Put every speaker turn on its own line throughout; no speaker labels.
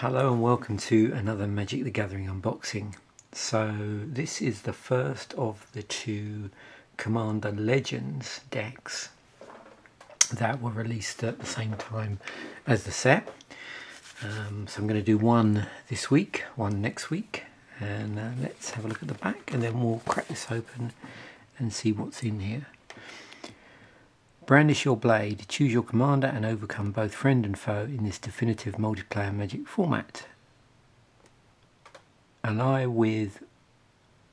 Hello and welcome to another Magic the Gathering unboxing. So this is the first of the two Commander Legends decks that were released at the same time as the set. So I'm going to do one this week, one next week, and let's have a look at the back and then we'll crack this open and see what's in here. Brandish your blade, choose your commander and overcome both friend and foe in this definitive multiplayer Magic format. Ally with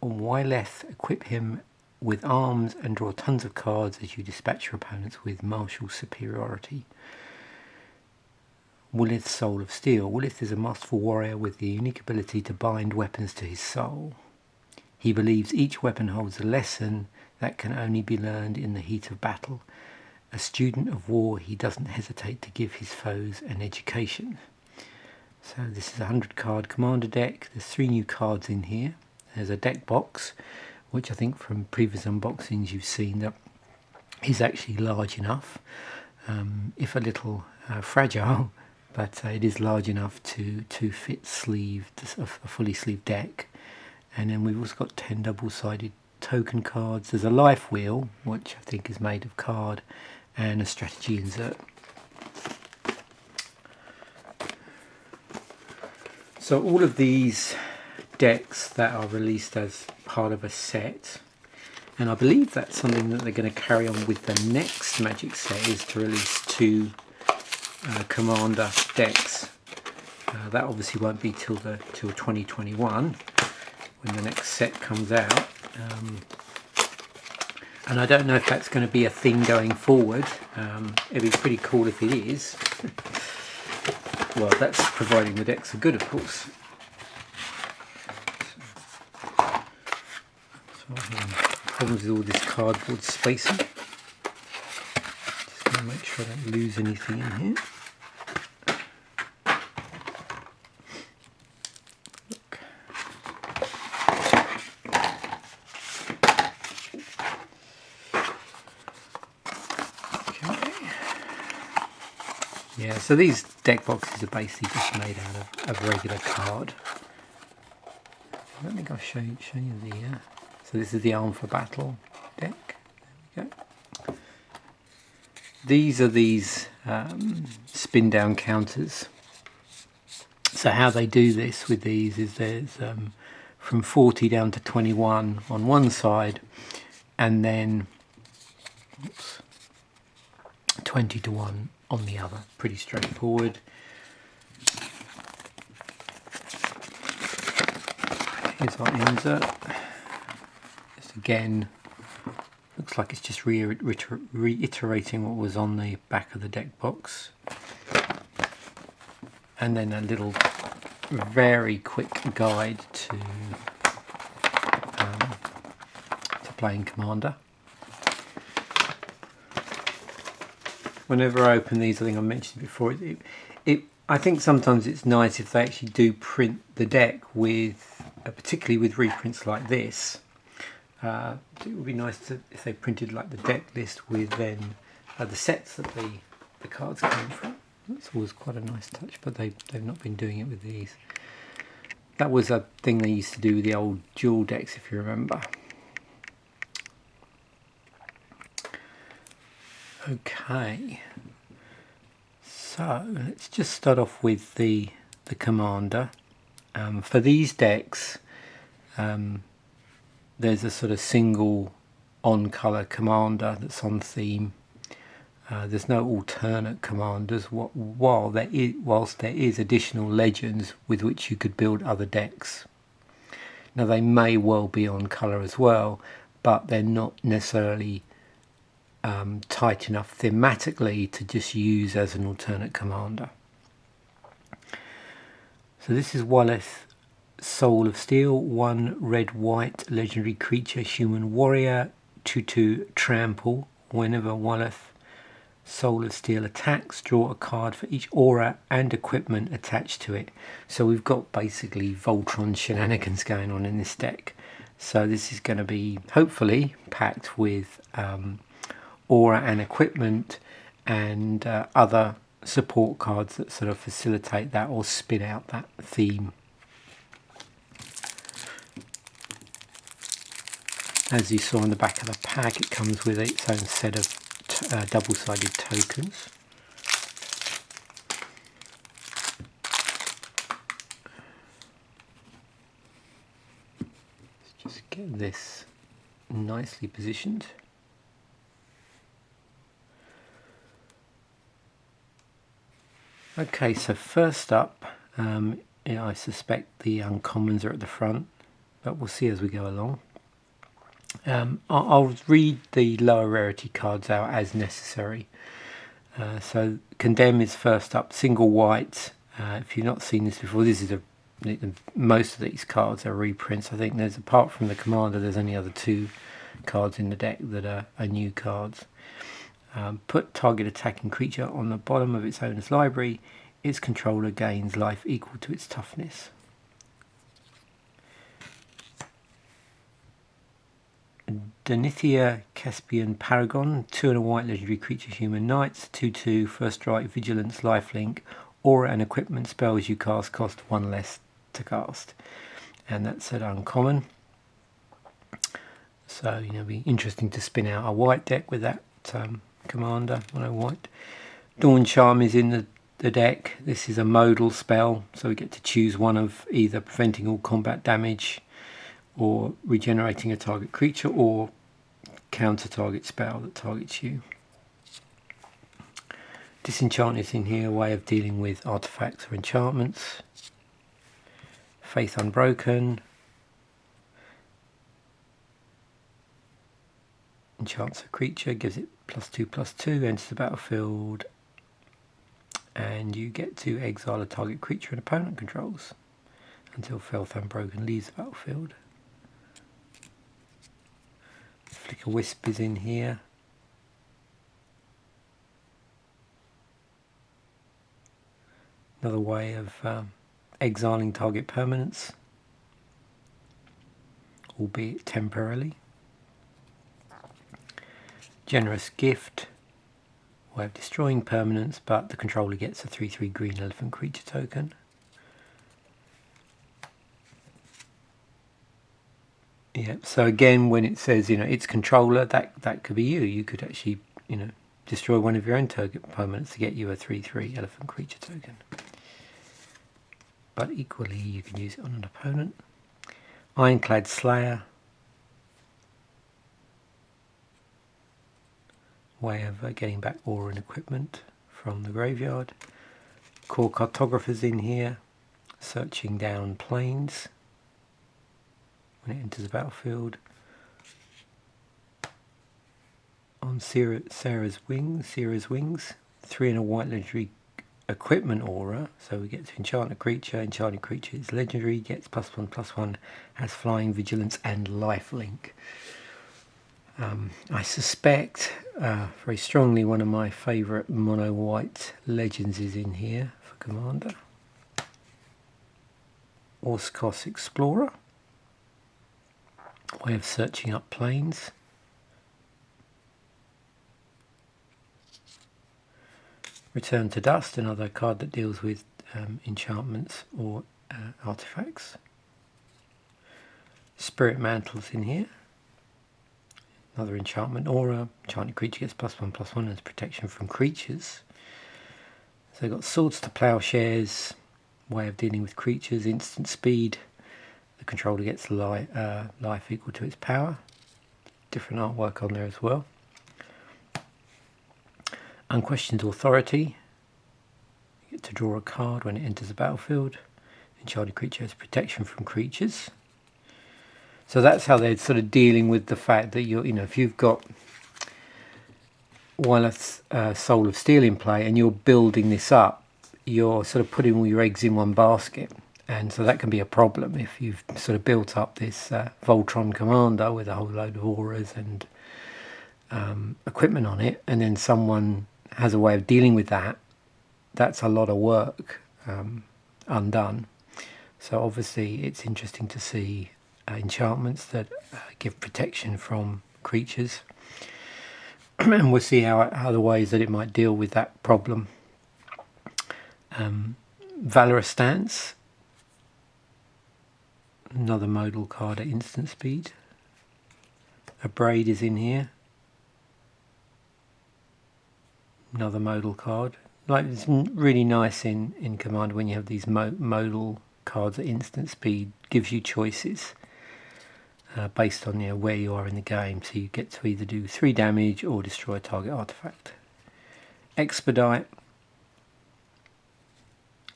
Wyleth, equip him with arms and draw tons of cards as you dispatch your opponents with martial superiority. Wyleth, Soul of Steel. Wyleth is a masterful warrior with the unique ability to bind weapons to his soul. He believes each weapon holds a lesson that can only be learned in the heat of battle. A student of war, he doesn't hesitate to give his foes an education. So this is a 100 card commander deck. There's 3 new cards in here. There's a deck box, which I think from previous unboxings you've seen that is actually large enough, if a little fragile, but it is large enough to fit a fully sleeved deck. And then we've also got 10 double-sided token cards. There's a life wheel, which I think is made of card, and a strategy insert. So all of these decks that are released as part of a set, and I believe that's something that they're going to carry on with the next Magic set, is to release 2 Commander decks. That obviously won't be till 2021 when the next set comes out. And I don't know if that's going to be a thing going forward. It'd be pretty cool if it is. Well, that's providing the decks are good, of course. So problems with all this cardboard spacing. Just going to make sure I don't lose anything in here. Yeah, so these deck boxes are basically just made out of regular card. I don't think I've shown you the... so this is the Arm for Battle deck. There we go. These are these spin down counters. So how they do this with these is there's from 40 down to 21 on one side, and then 20 to 1 on the other. Pretty straightforward. Here's our insert. Just again, looks like it's just reiterating what was on the back of the deck box. And then a little very quick guide to playing Commander. Whenever I open these, I think I mentioned before, I think sometimes it's nice if they actually do print the deck with, particularly with reprints like this. It would be nice if they printed like the deck list with then the sets that the cards came from. That's always quite a nice touch, but they've not been doing it with these. That was a thing they used to do with the old dual decks, if you remember. Okay, so let's just start off with the Commander. For these decks, there's a sort of single on-colour Commander that's on theme. There's no alternate commanders, whilst there is additional legends with which you could build other decks. Now they may well be on colour as well, but they're not necessarily tight enough thematically to just use as an alternate commander. So this is Wyleth, Soul of Steel, 1 red-white legendary creature, human warrior, 2/2 trample. Whenever Wyleth, Soul of Steel attacks, draw a card for each aura and equipment attached to it. So we've got basically Voltron shenanigans going on in this deck. So this is going to be hopefully packed with aura and equipment and other support cards that sort of facilitate that or spin out that theme. As you saw on the back of the pack, it comes with its own set of double-sided tokens. Let's just get this nicely positioned. Okay, so first up, I suspect the uncommons are at the front, but we'll see as we go along. I'll read the lower rarity cards out as necessary. So Condemn is first up, single white. If you've not seen this before, this is most of these cards are reprints. I think there's, apart from the commander, there's only other 2 cards in the deck that are new cards. Put target attacking creature on the bottom of its owner's library. Its controller gains life equal to its toughness. Danithia Caspian Paragon, 2 and a white legendary creature, human knights, 2/2, first strike, vigilance, lifelink, aura and equipment spells you cast cost 1 less to cast. And that's an uncommon. So, it'll be interesting to spin out a white deck with that commander, mono white. Dawn Charm is in the deck. This is a modal spell, so we get to choose one of either preventing all combat damage, or regenerating a target creature, or counter target spell that targets you. Disenchant is in here, a way of dealing with artifacts or enchantments. Faith Unbroken. Enchants a creature, gives it +2/+2, enters the battlefield, and you get to exile a target creature an opponent controls until Faith Unbroken leaves the battlefield. Flicker Wisp is in here. Another way of exiling target permanents, albeit temporarily. Generous Gift, way of destroying permanents, but the controller gets a 3/3 green elephant creature token. Yeah, so again, when it says, its controller, that could be you. You could actually, destroy one of your own target permanents to get you a 3/3 elephant creature token. But equally, you can use it on an opponent. Ironclad Slayer, way of getting back aura and equipment from the graveyard. Core Cartographer's in here, searching down planes when it enters the battlefield. On Sarah's Wings, 3 and a white legendary equipment aura, so we get to enchant a creature. Enchanted creature is legendary, gets +1/+1, has flying, vigilance and lifelink. I suspect very strongly one of my favourite mono white legends is in here for commander. Orskos Explorer, way of searching up planes. Return to Dust, another card that deals with enchantments or artifacts. Spirit Mantle's in here, another enchantment aura. Enchanted creature gets +1/+1 and has protection from creatures. So we've got Swords to Plowshares, way of dealing with creatures. Instant speed, the controller gets life equal to its power. Different artwork on there as well. Unquestioned Authority, you get to draw a card when it enters the battlefield. Enchanted creature has protection from creatures. So that's how they're sort of dealing with the fact that if you've got one Soul of Steel in play and you're building this up, you're sort of putting all your eggs in one basket, and so that can be a problem if you've sort of built up this Voltron commander with a whole load of auras and equipment on it, and then someone has a way of dealing with that. That's a lot of work undone. So obviously it's interesting to see enchantments that give protection from creatures, and we'll see how the ways that it might deal with that problem. Valorous Stance, another modal card at instant speed. A Braid is in here, another modal card. Like, it's really nice in Commander when you have these modal cards at instant speed. Gives you choices based on where you are in the game, so you get to either do 3 damage or destroy a target artifact. Expedite,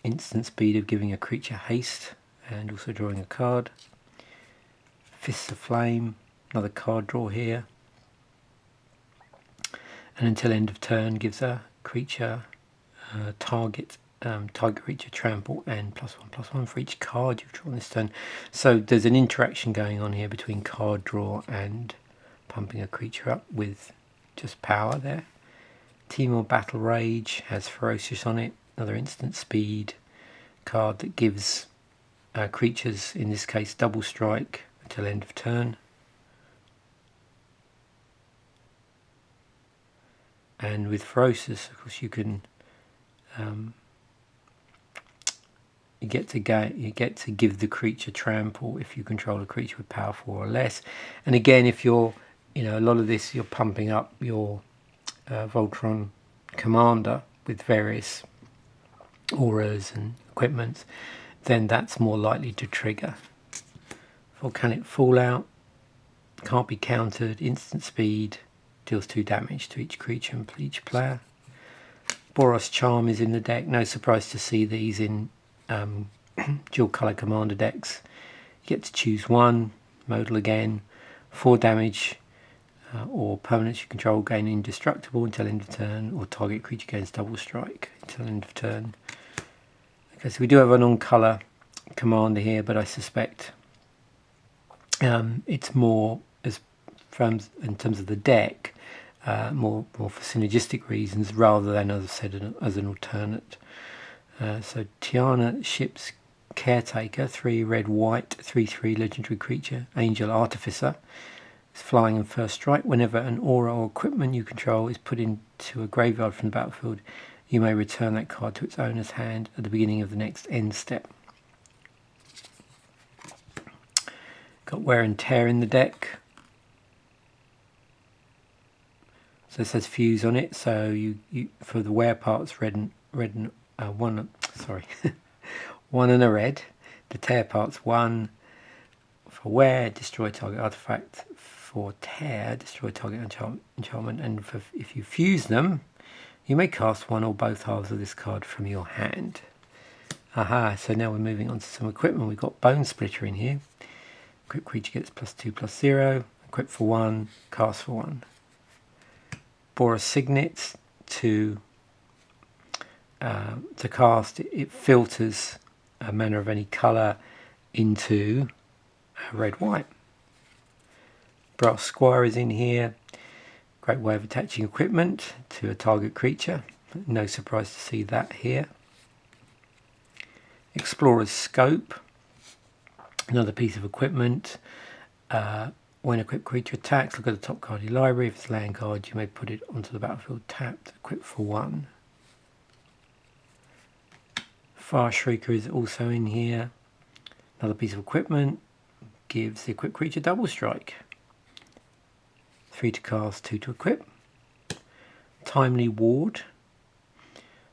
instant speed of giving a creature haste and also drawing a card. Fists of Flame, another card draw here, and until end of turn gives a creature target creature trample and +1/+1 for each card you've drawn this turn. So there's an interaction going on here between card draw and pumping a creature up with just power there. Timor Battle Rage has Ferocious on it, another instant speed card that gives creatures, in this case double strike until end of turn. And with Ferocious, of course, you can you get to give the creature trample if you control a creature with power 4 or less. And again, if you're a lot of this, you're pumping up your Voltron commander with various auras and equipments, then that's more likely to trigger. Volcanic Fallout, can't be countered, instant speed, deals 2 damage to each creature and each player. Boros Charm is in the deck. No surprise to see these in dual colour commander decks. You get to choose one, modal again, 4 damage, or permanents you control gain indestructible until end of turn, or target creature gains double strike until end of turn. Okay, so we do have a non-colour commander here, but I suspect it's more in terms of the deck, more for synergistic reasons rather than, as I said, as an alternate. So Tiana Ship's Caretaker, 3 red white, 3/3 legendary creature, Angel Artificer. It's flying and first strike. Whenever an aura or equipment you control is put into a graveyard from the battlefield, you may return that card to its owner's hand at the beginning of the next end step. Got Wear and Tear in the deck. So it says Fuse on it. So you for the wear parts, red and one. Sorry, 1 and a red. The tear parts 1. For wear, destroy target artifact. For tear, destroy target enchantment. And if you fuse them, you may cast one or both halves of this card from your hand. Aha! So now we're moving on to some equipment. We've got Bone Splitter in here. Equip creature gets +2/+0. Equip for 1. Cast for 1. Boros Signet to cast. It filters a mana of any colour into red-white. Brass Squire is in here. Great way of attaching equipment to a target creature. No surprise to see that here. Explorer's Scope, another piece of equipment. When equipped creature attacks, look at the top card of your library. If it's a land card, you may put it onto the battlefield tapped. Equip for 1. Fire Shrieker is also in here. Another piece of equipment. Gives the equipped creature double strike. 3 to cast, 2 to equip. Timely Ward.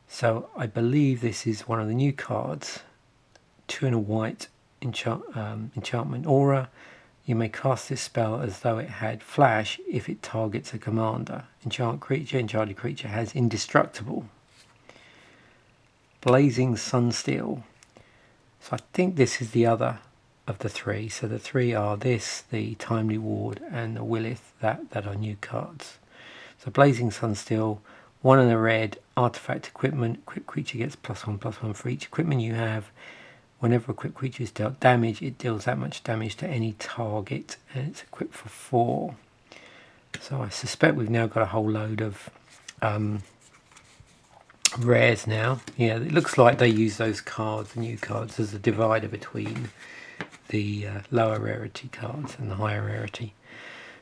So I believe this is one of the new cards. 2 and a white enchantment aura. You may cast this spell as though it had flash if it targets a commander. Enchanted creature has indestructible. Blazing Sunsteel. So I think this is the other of the 3. So the 3 are this, the Timely Ward, and the Willith that are new cards. So Blazing Sunsteel, 1 and a red, artifact equipment. Equipped creature gets +1/+1 for each equipment you have. Whenever a equipped creature is dealt damage, it deals that much damage to any target, and it's equipped for 4. So I suspect we've now got a whole load of rares now. Yeah, it looks like they use those cards, the new cards, as a divider between the lower rarity cards and the higher rarity.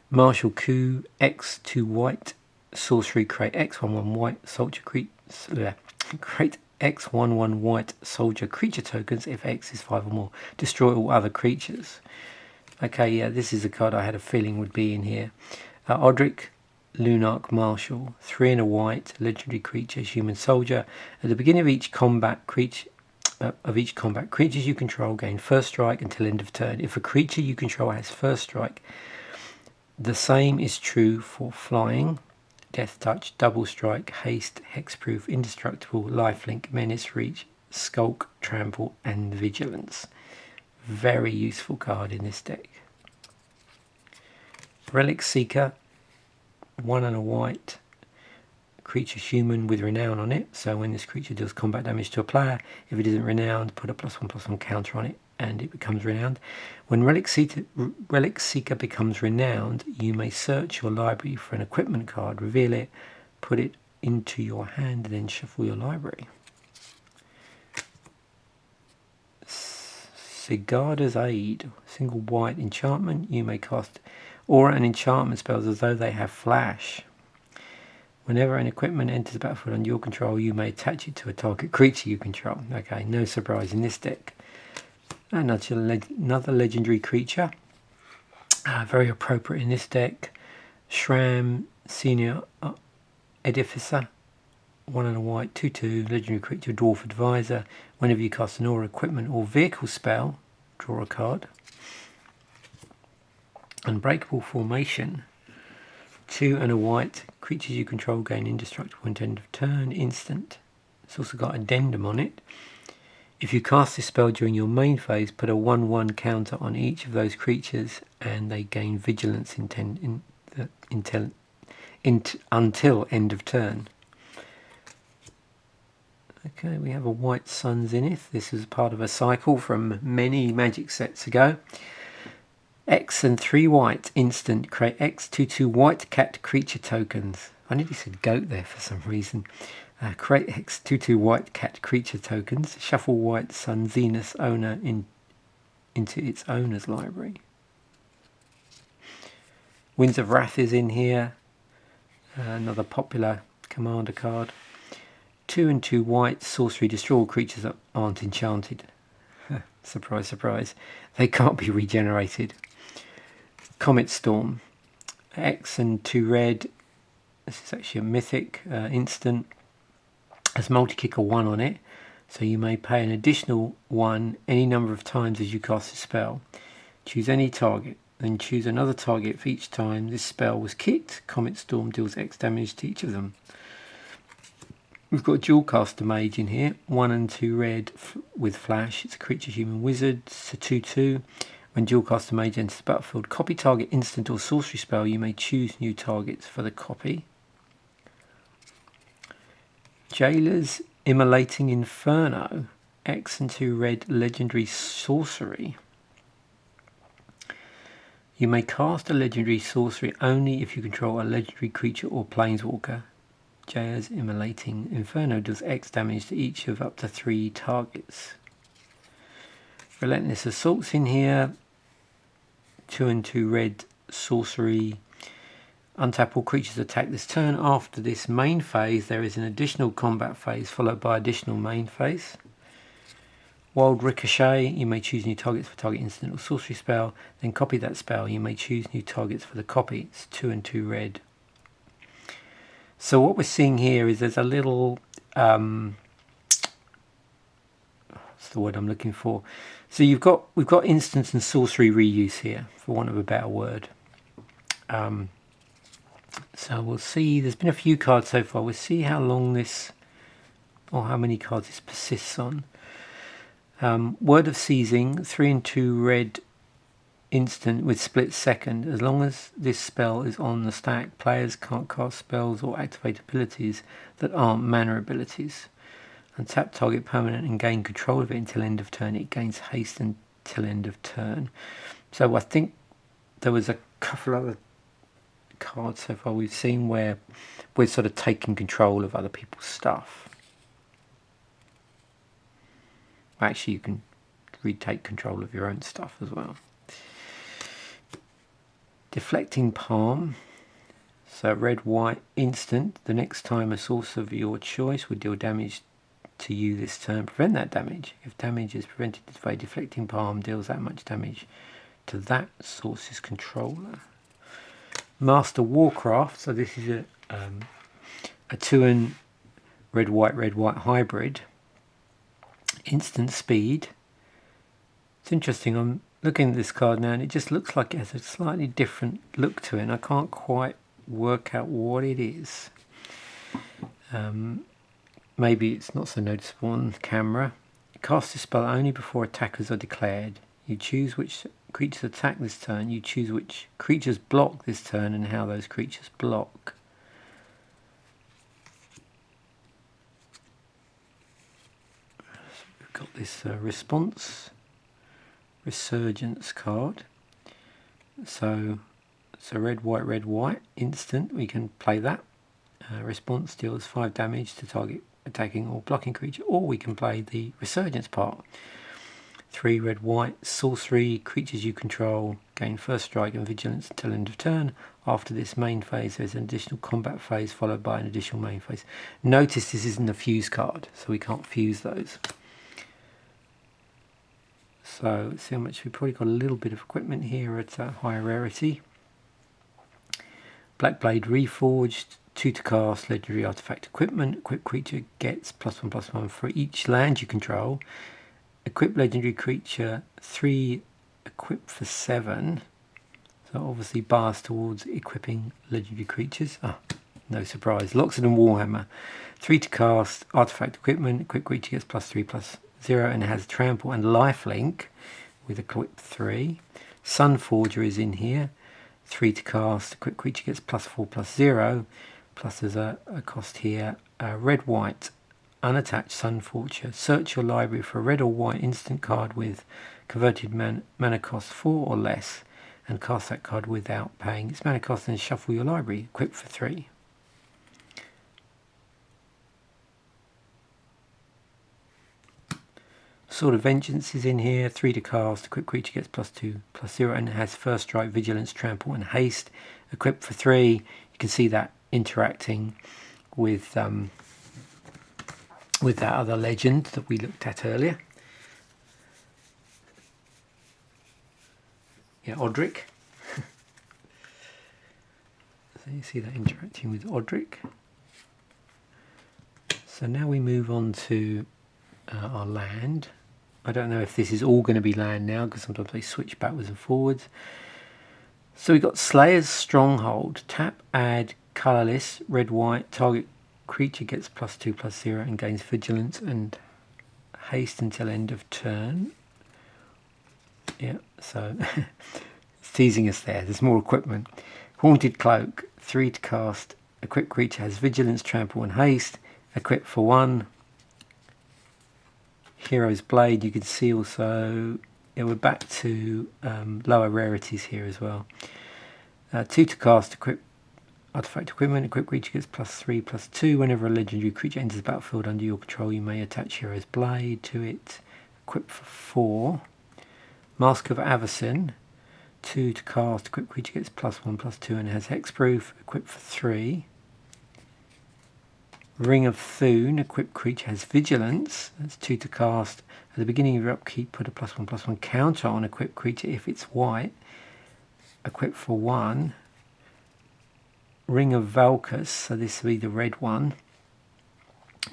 Martial Coup, X2 white, Sorcery, create X11 white, Soldier create X 1/1 white soldier creature tokens if X is 5 or more. Destroy all other creatures. Okay, yeah, this is a card I had a feeling would be in here. Odric Lunarch Marshal, 3 and a white, legendary creature, human soldier. At the beginning of each combat, creatures you control gain first strike until end of turn. If a creature you control has first strike, the same is true for flying, death touch, double strike, haste, hexproof, indestructible, lifelink, menace, reach, skulk, trample, and vigilance. Very useful card in this deck. Relic Seeker, 1 and a white, creature human with renown on it. So when this creature deals combat damage to a player, if it isn't renowned, put a +1/+1 counter on it and it becomes renowned. When Relic Seeker becomes renowned, you may search your library for an equipment card, reveal it, put it into your hand, and then shuffle your library. Sigarda's Aid, single white enchantment. You may cast aura and enchantment spells as though they have flash. Whenever an equipment enters the battlefield under your control, you may attach it to a target creature you control. Okay, no surprise in this deck. Another legendary creature, very appropriate in this deck. Shram, Senior Edificer, 1 and a white, 2/2, legendary creature, dwarf advisor. Whenever you cast an aura, equipment, or vehicle spell, draw a card. Unbreakable Formation, 2 and a white, creatures you control gain indestructible until end of turn, instant. It's also got addendum on it. If you cast this spell during your main phase, put a 1/1 counter on each of those creatures and they gain vigilance until end of turn. Okay, we have a white Sun Zenith. This is part of a cycle from many Magic sets ago. X and 3 white instant, create X 2/2 white cat creature tokens. I nearly said goat there for some reason. Create X 2/2 white cat creature tokens. Shuffle white Sun Zenith owner into its owner's library. Winds of Wrath is in here. Another popular commander card. 2 and 2 white sorcery, destroy all creatures that aren't enchanted. Surprise, surprise. They can't be regenerated. Comet Storm, X and 2 red. This is actually a mythic instant. Has multi-kicker 1 on it, so you may pay an additional 1 any number of times as you cast a spell. Choose any target, then choose another target for each time this spell was kicked. Comet Storm deals X damage to each of them. We've got Dualcaster Mage in here, 1 and 2 red with flash. It's a creature human wizard. It's a 2/2. When Dualcaster Mage enters the battlefield, copy target instant or sorcery spell. You may choose new targets for the copy. Jailer's Immolating Inferno, X and 2 red legendary sorcery. You may cast a legendary sorcery only if you control a legendary creature or planeswalker. Jailer's Immolating Inferno does X damage to each of up to 3 targets. Relentless Assault's in here. 2 and 2 red sorcery. Untap all creatures attack this turn. After this main phase, there is an additional combat phase followed by additional main phase. Wild Ricochet, you may choose new targets for target instant or sorcery spell, then copy that spell. You may choose new targets for the copy. It's 2 and 2 red. So what we're seeing here is there's a little, what's the word I'm looking for? So we've got instance and sorcery reuse here, for want of a better word. So we'll see, there's been a few cards so far. We'll see how long this, or how many cards this persists on. Word of Seizing, 3 and 2 red instant with split second. As long as this spell is on the stack, players can't cast spells or activate abilities that aren't mana abilities. And tap target permanent and gain control of it until end of turn. It gains haste until end of turn. So I think there was a couple other cards so far we've seen where we're sort of taking control of other people's stuff. Actually, you can retake control of your own stuff as well. Deflecting Palm. So red white instant. The next time a source of your choice would deal damage to you this turn. Prevent that damage. If damage is prevented this way, deflecting palm deals that much damage to that source's controller. Master Warcraft. So this is a 2 red white hybrid. Instant speed. It's interesting. I'm looking at this card now, and it just looks like it has a slightly different look to it, and I can't quite work out what it is. Maybe it's not so noticeable on camera. Cast a spell only before attackers are declared. You choose which creatures attack this turn. You choose which creatures block this turn and how those creatures block. So we've got this response resurgence card. So it's a red white instant. We can play that. Response deals 5 damage to target attacking or blocking creature, or we can play the resurgence part. 3 red white sorcery. Creatures you control gain first strike and vigilance until end of turn. After this main phase, there's an additional combat phase followed by an additional main phase. Notice this isn't a fuse card, so we can't fuse those. So let's see how much. We've probably got a little bit of equipment here at higher rarity. Blackblade Reforged. 2 to cast legendary artifact equipment. Equipped creature gets +1/+1 for each land you control. Equip legendary creature 3 equip for 7. So obviously biased towards equipping legendary creatures. No surprise. Loxodon Warhammer. 3 to cast artifact equipment. Equipped creature gets +3/+0 and has trample and lifelink with equip 3. Sunforger is in here. 3 to cast. Equipped creature gets +4/+0. Plus there's a cost here. Red white unattached Sunforger. Search your library for a red or white instant card with converted mana cost 4 or less and cast that card without paying its mana cost, and shuffle your library. Equip for 3. Sword of Vengeance is in here. 3 to cast. Equipped creature gets +2/+0 and has first strike, vigilance, trample and haste. Equip for 3. You can see that interacting with that other legend that we looked at earlier. Yeah, Odric. So you see that interacting with Odric. So now we move on to our land. I don't know if this is all going to be land now, because sometimes they switch backwards and forwards. So we've got Slayer's Stronghold. Tap, add colourless, red white. Target creature gets +2/+0 and gains vigilance and haste until end of turn. Yeah, so it's teasing us there. There's more equipment. Haunted Cloak. 3 to cast. Equipped creature has vigilance, trample and haste. Equip for 1. Hero's Blade. You can see also, yeah, we're back to lower rarities here as well. 2 to cast. Equip artifact equipment. Equipped creature gets +3/+2. Whenever a legendary creature enters the battlefield under your control, you may attach Hero's Blade to it. Equip for 4. Mask of Avacyn. 2 to cast. Equipped creature gets +1/+2 and has hexproof. Equip for 3. Ring of Thune. Equipped creature has vigilance. That's 2 to cast. At the beginning of your upkeep, put a +1/+1 counter on equipped creature if it's white. Equip for 1. Ring of Valkus. So this will be the red one.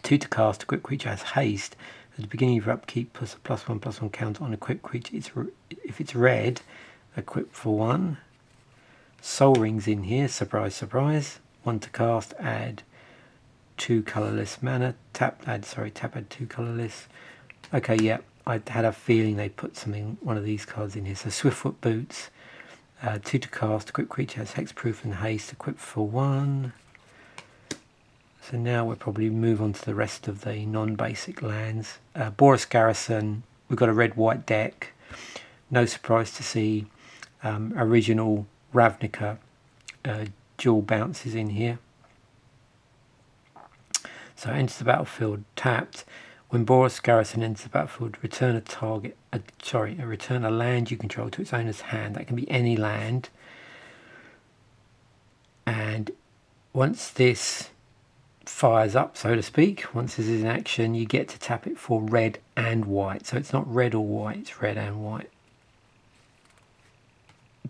2 to cast. Equipped creature has haste. At the beginning of your upkeep, put a +1/+1 counter on equipped creature. If it's red, equip for 1. Soul Rings in here. Surprise, surprise. 1 to cast. Add 2 colourless mana. Tap add 2 colourless. Okay, yeah, I had a feeling they put one of these cards in here. So Swiftfoot Boots. 2 to cast. Equipped creature has hexproof and haste. Equip for 1. So now we'll probably move on to the rest of the non-basic lands. Boris Garrison. We've got a red-white deck. No surprise to see original Ravnica dual bounces in here. So enters the battlefield tapped. When Boris Garrison enters the battlefield, return return a land you control to its owner's hand. That can be any land. And once this fires up, so to speak. Once this is in action, you get to tap it for red and white. So it's not red or white, it's red and white.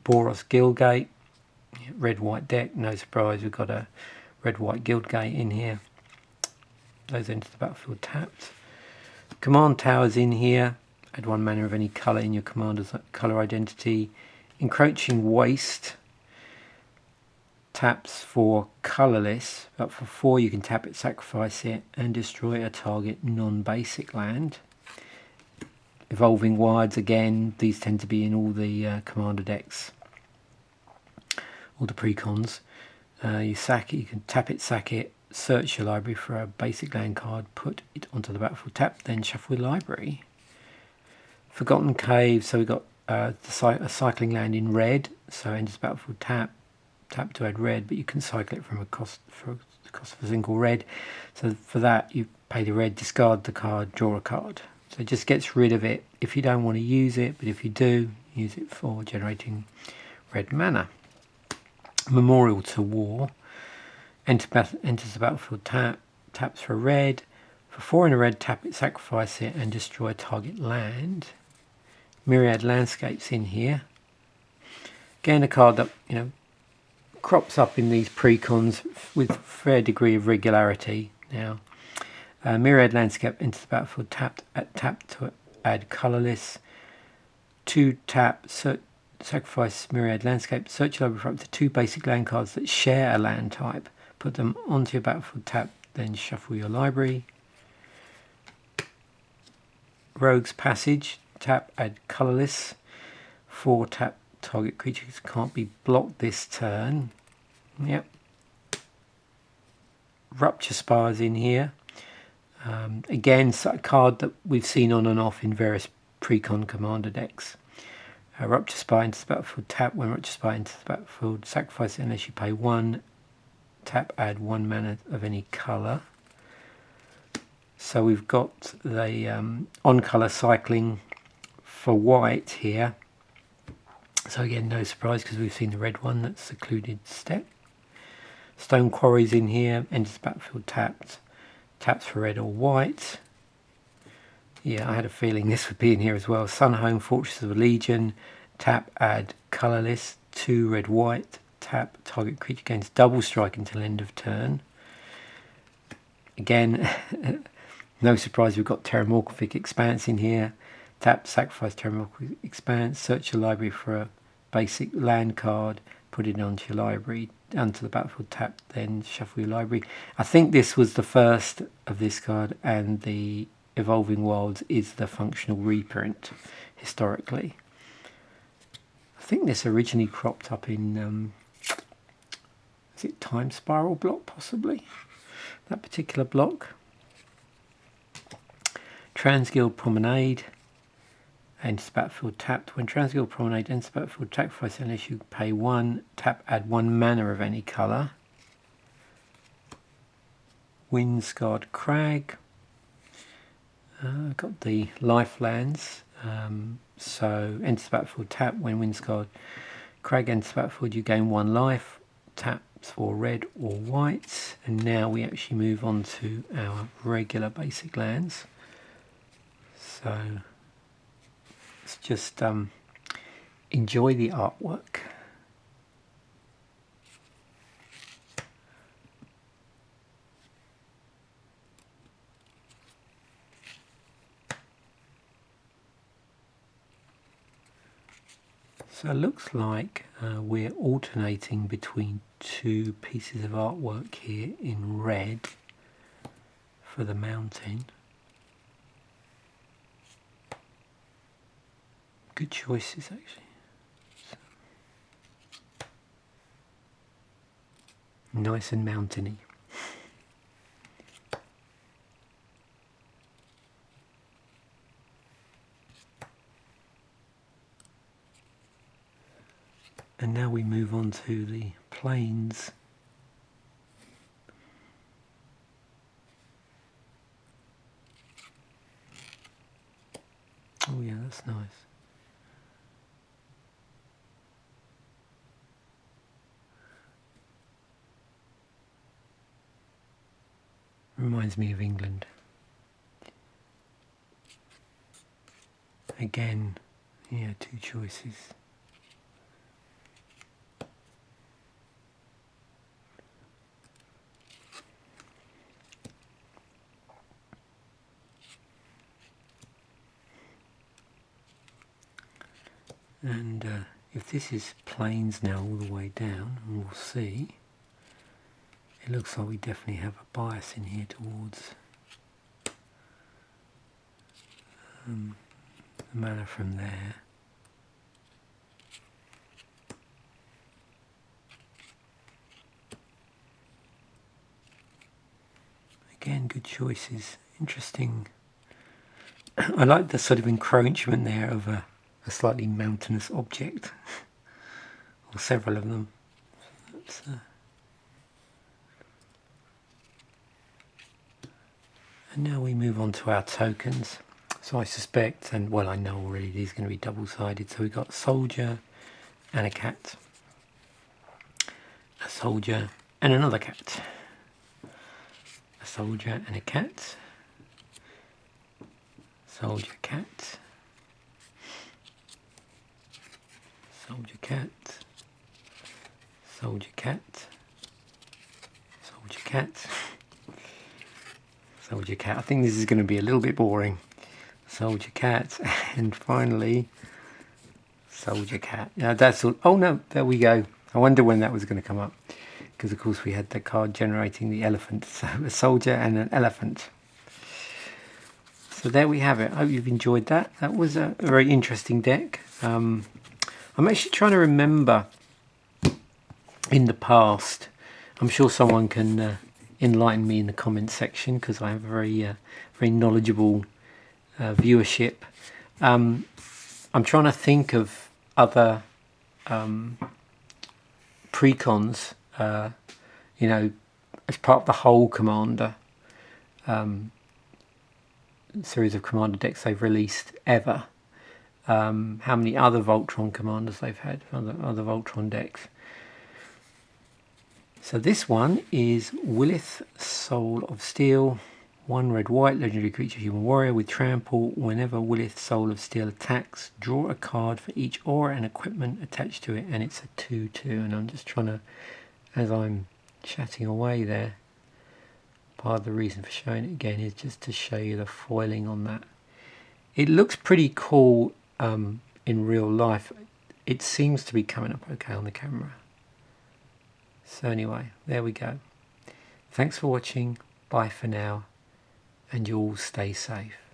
Boros Guildgate, red white deck, no surprise, we've got a red white Guildgate in here. Those enter the battlefield tapped. Command towers in here, add 1 mana of any colour in your commander's colour identity. Encroaching Waste taps for colourless, but for 4 you can tap it, sacrifice it, and destroy a target non-basic land. Evolving Wilds, again, these tend to be in all the commander decks, all the precons. You sack it, you can tap it, sack it, search your library for a basic land card, put it onto the battlefield tap, then shuffle your library. Forgotten Cave, so we've got a cycling land in red, so enters battlefield tap to add red, but you can cycle it from the cost of a single red. So for that you pay the red, discard the card, draw a card. So it just gets rid of it if you don't want to use it, but if you do, use it for generating red mana. Memorial to War, enters the battlefield taps for red. For 4 in a red, tap it, sacrifice it, and destroy a target land. Myriad Landscapes in here. Again, a card that, you know, crops up in these precons with a fair degree of regularity now. Myriad Landscape enters the battlefield tap to add colourless. 2 tap, sacrifice Myriad Landscape, search your library for up to 2 basic land cards that share a land type. Put them onto your battlefield tap, then shuffle your library. Rogue's Passage, tap, add colourless. 4 tap, target creatures can't be blocked this turn. Yep. Rupture Spires in here. Again, a card that we've seen on and off in various precon commander decks. Rupture Spire enters the battlefield tap. When Rupture Spire enters the battlefield, sacrifice it unless you pay 1. Tap, add 1 mana of any colour. So we've got the on-colour cycling for white here. So again, no surprise because we've seen the red one, that's Secluded Step. Stone Quarries in here, enters the battlefield taps for red or white. Yeah, I had a feeling this would be in here as well. Sunhome, Fortress of the Legion, tap, add colourless, 2 red white, tap, target creature gains double strike until end of turn. Again, no surprise, we've got Terramorphic Expanse in here. Tap, sacrifice Terramorphic Expanse, search your library for a basic land card, put it onto your library, onto the battlefield tap, then shuffle your library. I think this was the first of this card, and the Evolving Wilds is the functional reprint historically. I think this originally cropped up in, is it Time Spiral block possibly? That particular block. Transguild Promenade, enters battlefield tapped. When Transguild Promenade enters battlefield, sacrifice unless you pay 1, tap, add 1 mana of any colour. Windscarred Crag. Got the lifelands. So enters battlefield tap. When Windscarred Crag enters battlefield, you gain 1 life. Taps for red or white. And now we actually move on to our regular basic lands. So let's just enjoy the artwork. So it looks like we're alternating between 2 pieces of artwork here in red for the mountain. Good choices actually. Nice and mountainy. And now we move on to the plains. Oh yeah, that's nice. reminds me of England. Again, yeah, two choices. And if this is planes now all the way down, and we'll see, it looks like we definitely have a bias in here towards the manner from there. Again, good choices. Interesting. I like the sort of encroachment there of a slightly mountainous object, or several of them. And now we move on to our tokens. So I suspect, and well I know already, these are going to be double-sided. So we've got a soldier and a cat. A soldier and another cat. A soldier and a cat. Soldier, cat. Soldier, cat. Soldier, cat. Soldier, cat. Soldier, cat. I think this is going to be a little bit boring. Soldier, cat. And finally, soldier, cat. Yeah, that's all. Oh no, there we go. I wonder when that was going to come up. Because of course we had the card generating the elephant. So a soldier and an elephant. So there we have it. I hope you've enjoyed that. That was a very interesting deck. I'm actually trying to remember in the past. I'm sure someone can enlighten me in the comments section, because I have a very knowledgeable viewership. I'm trying to think of other precons, you know, as part of the whole Commander series of Commander decks they've released ever. How many other Voltron Commanders they've had, other Voltron decks. So this one is Willith, Soul of Steel. 1 red-white legendary creature, human warrior with trample. Whenever Willith, Soul of Steel attacks, draw a card for each aura and equipment attached to it, and it's a 2/2. And I'm just trying to, as I'm chatting away there, part of the reason for showing it again is just to show you the foiling on that. It looks pretty cool in real life. It seems to be coming up okay on the camera. So anyway, there we go. Thanks for watching. Bye for now. And you all stay safe.